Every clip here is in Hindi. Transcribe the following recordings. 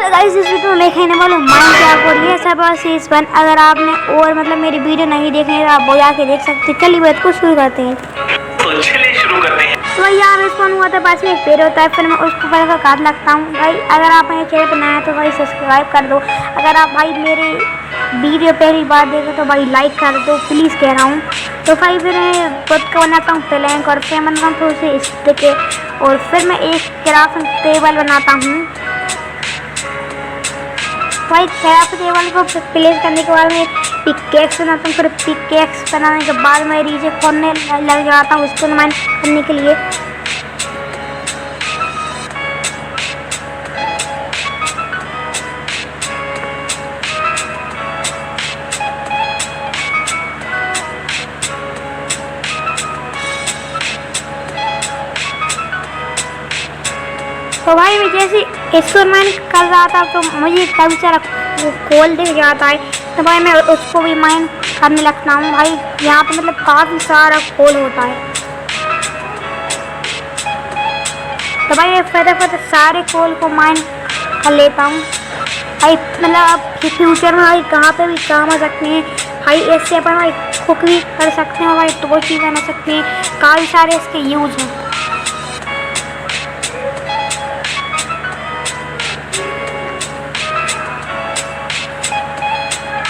तो गाइस इस वीडियो में कहने वाला हूँ माइनक्राफ्ट और ये सब सीज़न 1। अगर आपने और मतलब मेरी वीडियो नहीं देखनी है तो आप वो जाके देख सकते हैं। चलिए बात को शुरू करते हैं। तो चलिए शुरू करते हैं। तो भाई यहाँ पे स्पॉन हुआ था, पास में एक पेड़ होता है, फिर मैं उसको पकड़ कर काट लगता हूँ। भाई अगर आप मेरे चैनल पर नए हैं तो भाई सब्सक्राइब कर दो। अगर आप भाई मेरी वीडियो पहली बार देखें तो भाई लाइक कर दो प्लीज़ कह रहा हूँ। तो भाई फिर मैं खुद का बनाता हूँ प्लैंक और फिर बनाता हूँ थोड़ी सी स्टिक और फिर मैं एक क्राफ्टिंग टेबल बनाता हूँ। भाई क्राफ्ट टेबल को प्लेस करने के बाद में पिकेक्स बनाता हूँ। फिर पिकेक्स बनाने के बाद मैं रीचे खोलने लग जाता हूँ उसको माइन करने के लिए। तो भाई मैं जैसे एक्सपेरिमेंट कर रहा था तो मुझे काफ़ी सारा कोल दिख जाता है, तो भाई मैं उसको भी माइन करने लगता हूँ। भाई यहाँ पे मतलब काफ़ी सारा कोल होता है, तो भाई मैं फटाफट सारे कोल को माइन कर लेता हूँ। भाई मतलब आप फ्यूचर में भाई कहाँ पे भी काम आ सकते हैं। भाई ऐसे अपन भाई कुक भी कर सकते हैं, भाई टॉर्च भी बना सकते हैं, काफ़ी सारे इसके यूज हैं।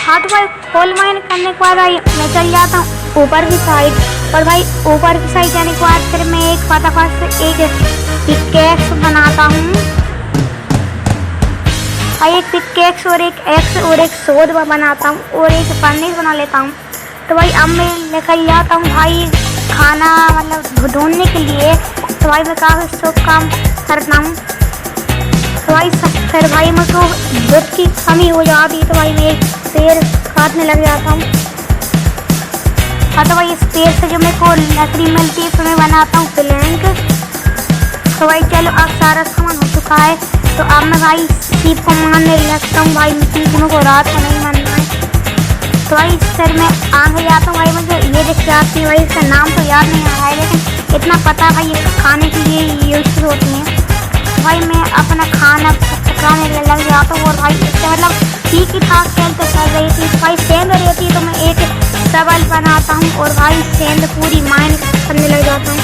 हाँ तो भाई कोल माइन करने के बाद भाई मैं चल जाता हूँ ऊपर की साइड। और भाई ऊपर की साइड जाने के बाद फिर मैं एक फटाफट से एक पिकेक्स बनाता हूँ। भाई एक पिकेक्स और एक एक्स और एक सोड बनाता हूँ और एक फर्नेस बना लेता हूँ। तो भाई अब मैं निकल जाता हूँ भाई खाना मतलब ढूंढने के लिए। तो भाई मैं काफ़ी शुभ काम करता हूँ। तो भाई फिर भाई मुझको दूध की कमी हो जाती तो भाई मैं एक पेड़ काटने लग जाता हूँ। हाँ तो भाई इस पेड़ से जो मेरे को लकड़ी मिलती है तो मैं बनाता हूँ प्लैंक। तो भाई चलो अब सारा सामान हो चुका है, तो अब मैं भाई सीप को मारने लगता हूँ। भाई सीप को रात को नहीं मारना है। तो भाई फिर मैं आगे जाता हूँ। भाई मुझे ये दिख जाती है, भाई इसका नाम तो याद नहीं आ रहा है लेकिन इतना पता है भाई ये खाने के लिए यूज होती हैं। भाई मैं अपना खाना पकाने लग जाता हूँ और भाई इससे मतलब ठीक ही ठाक सेंध कर रही थी। भाई सेंध रहती है तो मैं एक सबल बनाता हूँ और भाई सेंध पूरी माइन करने लग जाता हूँ।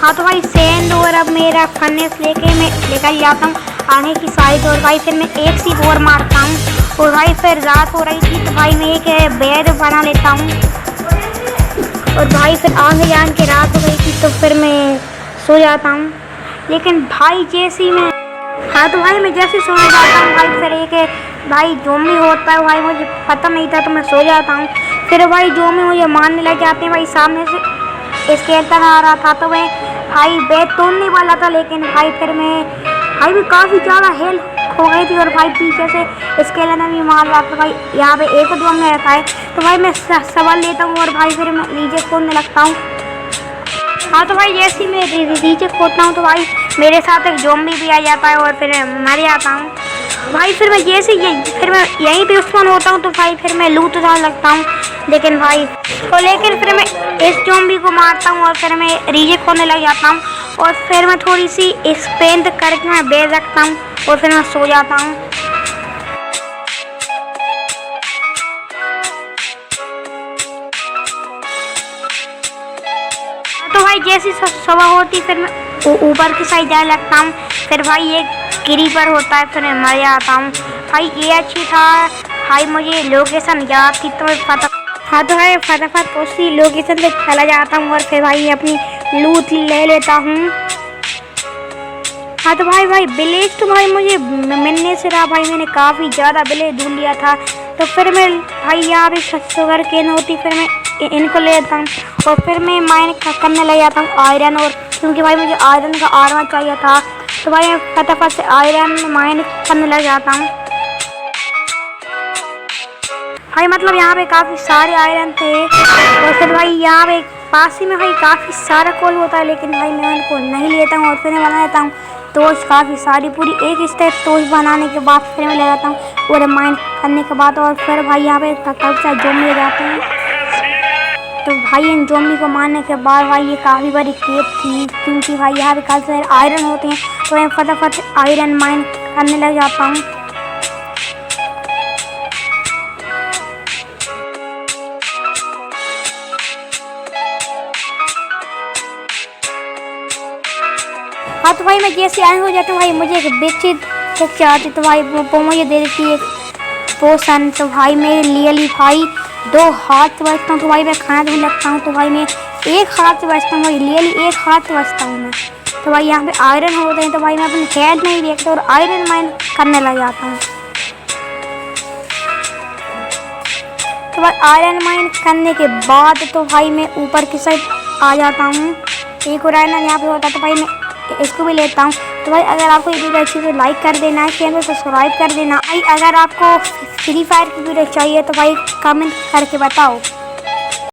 हाँ तो भाई सेंध और अब मेरा फर्नेस लेके मैं लेकर जाता हूँ आगे की साइड। और भाई फिर मैं एक सी बोर मारता हूँ और भाई फिर रात हो रही थी तो भाई मैं एक बेड बना लेता हूँ। और भाई फिर आगे जान के रात हो गई थी तो फिर मैं सो जाता हूँ। लेकिन भाई जैसे मैं हाँ तो भाई मैं जैसे सोने जाता हूँ भाई फिर एक भाई ज़ॉम्बी होता है। भाई मुझे पता नहीं था तो मैं सो जाता हूँ। फिर भाई ज़ॉम्बी मुझे मारने लग जाते हैं। भाई सामने से स्केलेटन आ रहा था तो मैं भाई बेड तोड़ने वाला था, लेकिन भाई फिर मैं काफ़ी ज़्यादा हेल्थ हो गई थी और भाई पीछे से स्केलेटन भी मार रहा था। भाई यहाँ पे एक दो में रहता है तो भाई मैं सवाल लेता हूँ और भाई फिर मैं नीचे खोदने लगता हूँ। हाँ तो भाई जैसे मैं नीचे खोदता हूँ तो भाई मेरे साथ एक ज़ॉम्बी भी आ जाता है और फिर मर जाता हूँ। भाई फिर मैं जैसे फिर मैं यहीं पे स्पॉन होता हूँ तो भाई फिर मैं लूट उठाने लगता हूँ। लेकिन फिर मैं इस ज़ॉम्बी को मारता हूँ और फिर मैं रीजे खोदने लग जाता हूँ और फिर मैं थोड़ी सी स्पेंट करके मैं बेच रखता हूँ और फिर मैं सो जाता हूँ। तो भाई जैसी सुबह होती फिर मैं ऊपर की साइड जाने लगता हूँ। फिर भाई एक क्रीपर होता है फिर मैं मर जाता हूँ। भाई ये अच्छी था। भाई मुझे लोकेशन याद थी तो मैं हाँ तो भाई फटाफट उसी लोकेशन पे चला जाता हूँ और फिर भाई अपनी लूट ले लेता हूँ। हाँ तो भाई विलेज तो भाई मुझे मिलने से रहा। भाई मैंने काफ़ी ज़्यादा विलेज ढूंढ लिया था तो फिर मैं भाई यहाँ पे शुगर केन होती फिर मैं इनको ले लेता हूँ और फिर मैं माइन करने लग जाता हूँ आयरन। और क्योंकि भाई मुझे आयरन का आर्मर चाहिए था तो भाई मैं फटाफट से आयरन माइन करने लग जाता हूँ। भाई मतलब यहाँ पे काफ़ी सारे आयरन थे और फिर भाई यहाँ पे पास ही में भाई काफ़ी सारा कोल होता है, लेकिन भाई मैं उनको नहीं लेता हूँ और फिर मैं बना लेता हूँ टॉर्च काफ़ी सारी पूरी एक स्टेप टॉर्च बनाने के बाद फिर मैं ले जाता हूँ और माइन करने के बाद। और फिर भाई यहाँ पे काफ़ी सारे ज़ॉम्बी हो जाते हैं। तो भाई इन ज़ॉम्बी को मारने के बाद भाई ये काफ़ी बड़ी केव थी, क्योंकि भाई यहाँ पे काफ़ी सारे आयरन होते हैं। तो मैं फटाफट आयरन माइन करने लग जाता हूँ। हाँ तो भाई मैं जैसे आया हो जाता हूँ भाई, मुझे एक बेच आती तो भाई वो मुझे दे देती है पोशन। तो भाई मेरे लिए ली भाई 2 हाथ बचता हूँ। तो भाई मैं खाना भी लगता हूँ। तो भाई मैं 1 हाथ बचता हूँ भाई, लिए ली 1 हाथ बचता हूँ मैं। तो भाई यहाँ पे आयरन होते हैं, तो भाई मैं अपने हेल्थ नहीं देखता और आयरन माइन करने लग जाता हूँ। तो भाई आयरन माइन करने के बाद तो भाई मैं ऊपर की साइड आ जाता हूँ। एक और आयरन यहाँ पे होता है, तो भाई मैं इसको भी लेता हूँ। तो भाई अगर आपको ये वीडियो अच्छी तो लाइक कर देना है, चैनल को सब्सक्राइब कर देना। भाई अगर आपको फ्री फायर की वीडियो चाहिए तो भाई कमेंट करके बताओ।